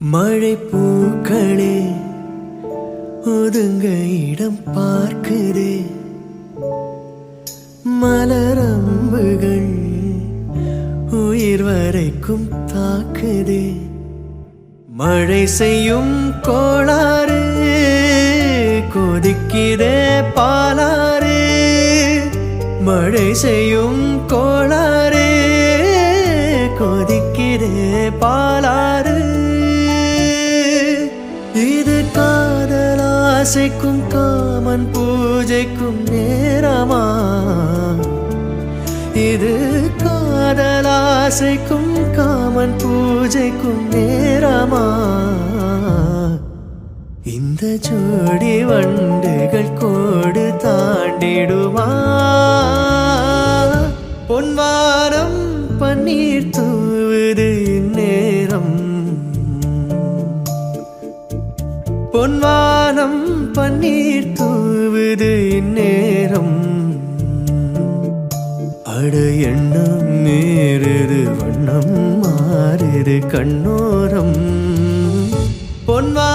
மழை பூக்களே ஒதுங்க இடம் பார்க்குதே, மலரம்புகள் உயிர் வரைக்கும் தாக்குதே. மழை செய்யும் கோளாறு கொதிக்குதே பாலாறு, மழை செய்யும் கோளாறு கொதிக்குதே பாலாறு. இது காதலாசைக்கும் காமன் பூஜைக்கும் நேரமா, இது காதலாசைக்கும் காமன் பூஜைக்கும் நேரமா. இந்த ஜோடி வண்டுகள் கோடு தாண்டிடுமா, பொன்வானம் பன்னீர் தூவுது இந்நேரம், பொன்வானம் பன்னீர் தூவுது இந்நேரம். அட எண்ணம் மீறுது வண்ணம் மாறுது கண்ணோரம், பொன்வா